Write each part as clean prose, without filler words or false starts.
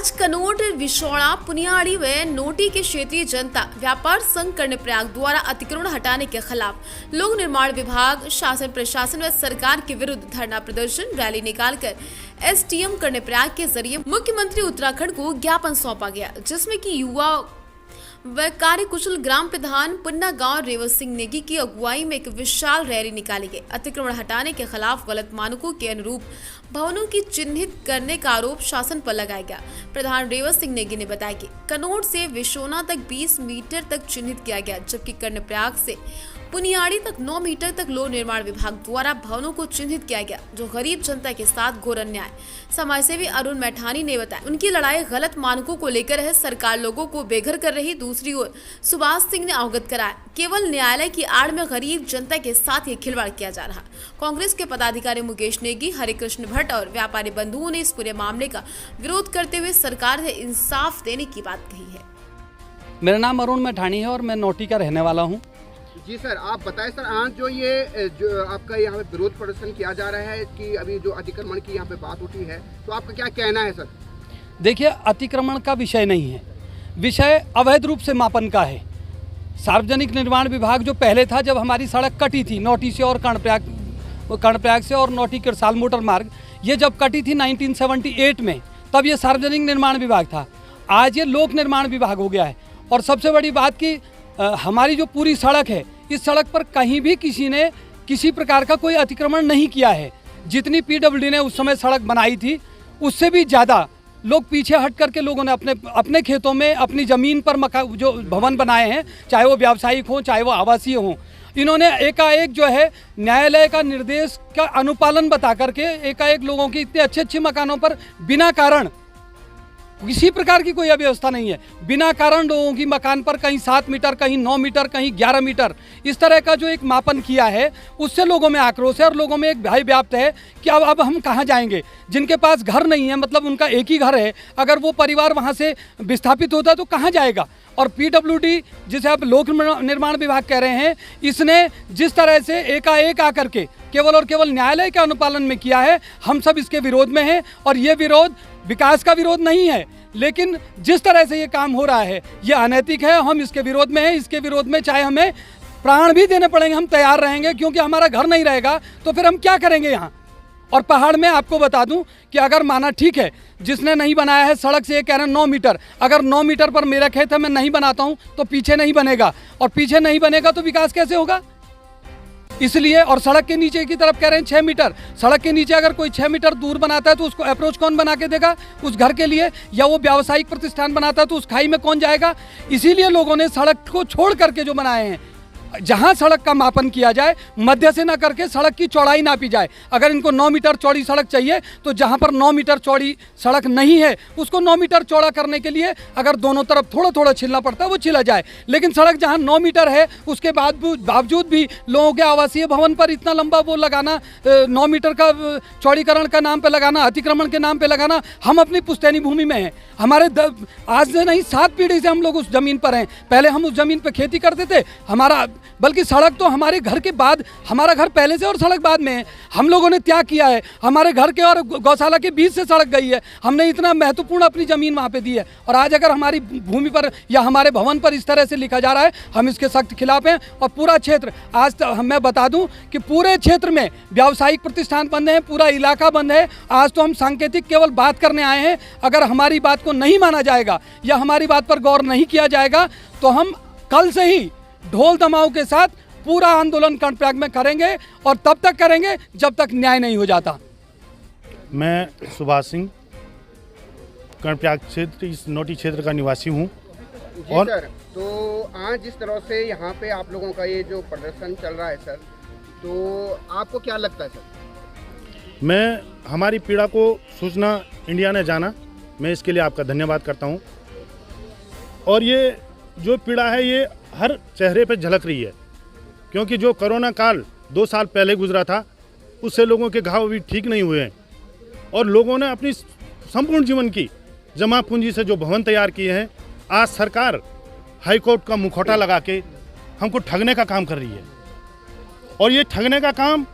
आज कनोट, विशौड़ा, पुनियाड़ी व नोटी के क्षेत्रीय जनता व्यापार संघ कर्णप्रयाग द्वारा अतिक्रमण हटाने के खिलाफ लोक निर्माण विभाग, शासन प्रशासन व सरकार के विरुद्ध धरना प्रदर्शन रैली निकालकर एसडीएम कर्णप्रयाग के जरिए मुख्यमंत्री उत्तराखंड को ज्ञापन सौंपा गया, जिसमें कि युवा व कार्यकुशल ग्राम प्रधान पुन्ना गांव रेवत सिंह नेगी की अगुवाई में एक विशाल रैली निकाली गई। अतिक्रमण हटाने के खिलाफ गलत मानकों के अनुरूप भवनों की चिन्हित करने का आरोप शासन पर लगाया गया। प्रधान रेवत सिंह नेगी ने बताया कि कनोट से विशोना तक 20 मीटर तक चिन्हित किया गया, जबकि कर्णप्रयाग से पुनियाड़ी तक 9 मीटर तक लोक निर्माण विभाग द्वारा भवनों को चिन्हित किया गया, जो गरीब जनता के साथ घोर अन्याय। समाजसेवी अरुण मैठानी ने बताया, उनकी लड़ाई गलत मानकों को लेकर है, सरकार लोगों को बेघर कर रही। दूसरी ओर सुभाष सिंह ने अवगत कराया, केवल न्यायालय की आड़ में गरीब जनता के साथ ही खिलवाड़ किया जा रहा। कांग्रेस के पदाधिकारी मुकेश नेगी, हरिकृष्ण भट्ट और व्यापारी बंधुओं ने इस पूरे मामले का विरोध करते हुए सरकार से इंसाफ देने की बात कही है। मेरा नाम अरुण मैठानी है और मैं नोटी का रहने वाला हूँ। जी सर, आप बताएं सर, आज जो आपका यहाँ पे विरोध प्रदर्शन किया जा रहा है कि अभी जो अतिक्रमण की यहाँ पे बात उठी है, तो आपका क्या कहना है सर? देखिए, अतिक्रमण का विषय नहीं है, विषय अवैध रूप से मापन का है। सार्वजनिक निर्माण विभाग जो पहले था, जब हमारी सड़क कटी थी नोटी से और कर्णप्रयाग से और नोटी किरसाल मोटर मार्ग, ये जब कटी थी 1978 में, तब ये सार्वजनिक निर्माण विभाग था। आज ये लोक निर्माण विभाग हो गया है। और सबसे बड़ी बात कि हमारी जो पूरी सड़क है, इस सड़क पर कहीं भी किसी ने किसी प्रकार का कोई अतिक्रमण नहीं किया है। जितनी पीडब्ल्यूडी ने उस समय सड़क बनाई थी, उससे भी ज़्यादा लोग पीछे हट करके लोगों ने अपने खेतों में अपनी ज़मीन पर जो भवन बनाए हैं, चाहे वो व्यावसायिक हों चाहे वो आवासीय हों, इन्होंने एकाएक जो है न्यायालय का निर्देश का अनुपालन बता करके एकाएक लोगों की इतने अच्छे अच्छे मकानों पर बिना कारण, किसी प्रकार की कोई अव्यवस्था नहीं है, बिना कारण लोगों की मकान पर कहीं 7 मीटर, कहीं 9 मीटर, कहीं 11 मीटर, इस तरह का जो एक मापन किया है, उससे लोगों में आक्रोश है और लोगों में एक भय व्याप्त है कि अब हम कहाँ जाएंगे। जिनके पास घर नहीं है, मतलब उनका एक ही घर है, अगर वो परिवार वहाँ से विस्थापित होता है तो कहाँ जाएगा। और पीडब्ल्यूडी, जिसे आप लोक निर्माण विभाग कह रहे हैं, इसने जिस तरह से एकाएक आकर के केवल और केवल न्यायालय के अनुपालन में किया है, हम सब इसके विरोध में हैं। और ये विरोध विकास का विरोध नहीं है, लेकिन जिस तरह से ये काम हो रहा है, ये अनैतिक है। हम इसके विरोध में हैं। इसके विरोध में चाहे हमें प्राण भी देने पड़ेंगे, हम तैयार रहेंगे, क्योंकि हमारा घर नहीं रहेगा तो फिर हम क्या करेंगे यहाँ। और पहाड़ में आपको बता दूं कि अगर माना ठीक है, जिसने नहीं बनाया है सड़क से, ये कह रहे हैं 9 मीटर, अगर 9 मीटर पर मेरा खेत है, मैं नहीं बनाता हूँ तो पीछे नहीं बनेगा, और पीछे नहीं बनेगा तो विकास कैसे होगा। इसलिए, और सड़क के नीचे की तरफ कह रहे हैं 6 मीटर, सड़क के नीचे अगर कोई 6 मीटर दूर बनाता है तो उसको अप्रोच कौन बना के देगा उस घर के लिए, या वो व्यावसायिक प्रतिष्ठान बनाता है तो उस खाई में कौन जाएगा। इसीलिए लोगों ने सड़क को छोड़ करके जो बनाए हैं, जहां सड़क का मापन किया जाए, मध्य से ना करके सड़क की चौड़ाई नापी जाए। अगर इनको 9 मीटर चौड़ी सड़क चाहिए तो जहां पर 9 मीटर चौड़ी सड़क नहीं है, उसको 9 मीटर चौड़ा करने के लिए अगर दोनों तरफ थोड़ा थोड़ा छिलना पड़ता है वो छिला जाए। लेकिन सड़क जहां 9 मीटर है, उसके बावजूद भी लोगों के आवासीय भवन पर इतना लंबा वो लगाना, 9 मीटर का चौड़ीकरण का नाम पर लगाना, अतिक्रमण के नाम पर लगाना। हम अपनी पुश्तैनी भूमि में हैं, हमारे आज से नहीं 7 पीढ़ी से हम लोग उस जमीन पर हैं। पहले हम उस जमीन पर खेती करते थे, बल्कि सड़क तो हमारे घर के बाद, हमारा घर पहले से और सड़क बाद में है। हम लोगों ने त्याग किया है, हमारे घर के और गौशाला के बीच से सड़क गई है, हमने इतना महत्वपूर्ण अपनी ज़मीन वहाँ पे दी है। और आज अगर हमारी भूमि पर या हमारे भवन पर इस तरह से लिखा जा रहा है, हम इसके सख्त खिलाफ हैं। और पूरा क्षेत्र, आज मैं बता दूं कि पूरे क्षेत्र में व्यावसायिक प्रतिष्ठान बंद हैं, पूरा इलाका बंद है। आज तो हम सांकेतिक केवल बात करने आए हैं। अगर हमारी बात को नहीं माना जाएगा या हमारी बात पर गौर नहीं किया जाएगा तो हम कल से ही ढोल दमाऊ के साथ पूरा आंदोलन कर्णप्रयाग में करेंगे, और तब तक करेंगे जब तक न्याय नहीं हो जाता। मैं सुभाष सिंह कर्णप्रयाग क्षेत्र, इस नोटी क्षेत्र का निवासी हूँ। और सर, तो आज जिस तरह से यहाँ पे आप लोगों का ये जो प्रदर्शन चल रहा है सर, तो आपको क्या लगता है सर? मैं, हमारी पीड़ा को सूचना इंडिया ने जाना, मैं इसके लिए आपका धन्यवाद करता हूँ। और ये जो पीड़ा है, ये हर चेहरे पे झलक रही है, क्योंकि जो कोरोना काल 2 साल पहले गुजरा था, उससे लोगों के घाव अभी ठीक नहीं हुए हैं। और लोगों ने अपनी संपूर्ण जीवन की जमा पूंजी से जो भवन तैयार किए हैं, आज सरकार हाईकोर्ट का मुखौटा लगा के हमको ठगने का काम कर रही है। और ये ठगने का काम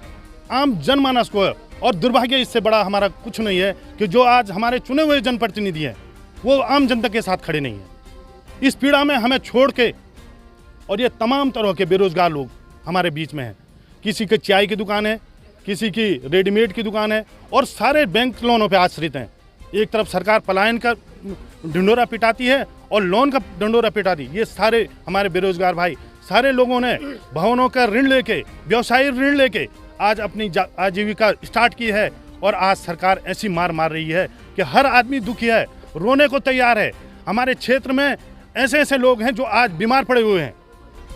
आम जनमानस को है। और दुर्भाग्य इससे बड़ा हमारा कुछ नहीं है कि जो आज हमारे चुने हुए जनप्रतिनिधि हैं, वो आम जनता के साथ खड़े नहीं हैं। इस पीड़ा में हमें छोड़ के, और ये तमाम तरह के बेरोजगार लोग हमारे बीच में हैं। किसी की चाय की दुकान है, किसी की रेडीमेड की दुकान है, और सारे बैंक लोनों पे आश्रित हैं। एक तरफ सरकार पलायन का ढिंडोरा पिटाती है और लोन का ढिंडोरा पिटाती है। ये सारे हमारे बेरोजगार भाई, सारे लोगों ने भवनों का ऋण लेके, व्यवसायिक ऋण लेके आज अपनी आजीविका स्टार्ट की है। और आज सरकार ऐसी मार मार रही है कि हर आदमी दुखी है, रोने को तैयार है। हमारे क्षेत्र में ऐसे ऐसे लोग हैं जो आज बीमार पड़े हुए हैं।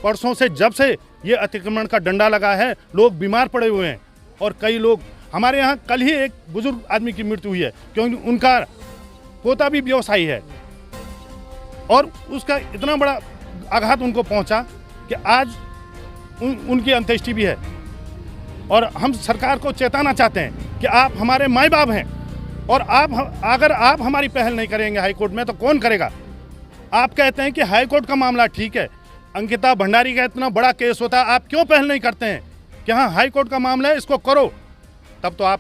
परसों से, जब से ये अतिक्रमण का डंडा लगा है, लोग बीमार पड़े हुए हैं। और कई लोग, हमारे यहाँ कल ही एक बुजुर्ग आदमी की मृत्यु हुई है, क्योंकि उनका पोता भी व्यवसायी है और उसका इतना बड़ा आघात उनको पहुंचा कि आज उनकी अंत्येष्टि भी है। और हम सरकार को चेताना चाहते हैं कि आप हमारे माई बाप हैं, और अगर आप हमारी पहल नहीं करेंगे हाईकोर्ट में, तो कौन करेगा। आप कहते हैं कि हाईकोर्ट का मामला ठीक है, अंकिता भंडारी का इतना बड़ा केस होता है, आप क्यों पहल नहीं करते हैं कि हाँ हाईकोर्ट का मामला है, इसको करो। तब तो आप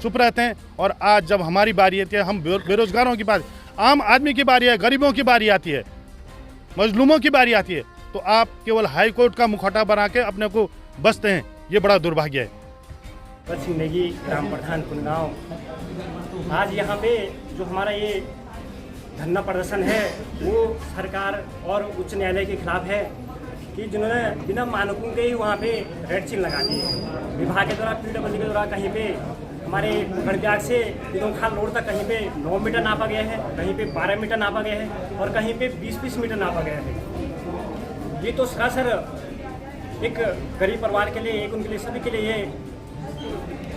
चुप रहते हैं। और आज जब हमारी बारी आती है, हम बेरोजगारों की बात, आम आदमी की बारी है, गरीबों की बारी आती है, मजलूमों की बारी आती है, तो आप केवल हाईकोर्ट का मुखौटा बना के अपने को बसते हैं। ये बड़ा दुर्भाग्य है। सिंह नेगी, ग्राम प्रधान कुनगांव। आज यहाँ पे जो हमारा ये धरना प्रदर्शन है वो सरकार और उच्च न्यायालय के खिलाफ है कि जिन्होंने बिना मानकों के ही वहाँ पे रेड चिन्ह लगा दिए। विभाग के द्वारा, पीडब्ल्यूडी के द्वारा कहीं पे हमारे गणब्याग से खाल रोड तक कहीं पे 9 मीटर नापा गया है, कहीं पे 12 मीटर नापा गया है और कहीं पे 20-20 मीटर नापा गया है। ये तो सरासर एक गरीब परिवार के लिए, एक उनके लिए, सभी के लिए ये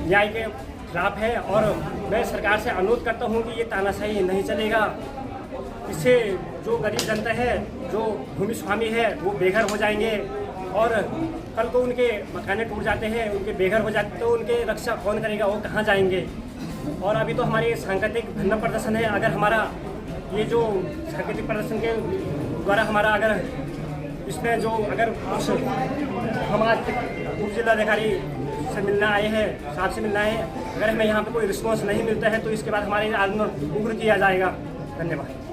न्याय के खिलाफ है। और मैं सरकार से अनुरोध करता हूँ कि ये तानाशाही नहीं चलेगा। इससे जो गरीब जनता है, जो भूमि स्वामी है, वो बेघर हो जाएंगे और कल को उनके मकाने टूट जाते हैं, उनके बेघर हो जाते, तो उनके रक्षा कौन करेगा, वो कहाँ जाएंगे। और अभी तो हमारे सांकेतिक धरना प्रदर्शन है। अगर हमारा ये जो सांकेतिक प्रदर्शन के द्वारा हमारा अगर इसमें जो अगर कुछ हम आज उप जिलाधिकारी से मिलना आए हैं, साहब से मिलना है, अगर हमें यहाँ पे कोई रिस्पॉन्स नहीं मिलता है तो इसके बाद हमारे आंदोलन उग्र किया जाएगा। धन्यवाद।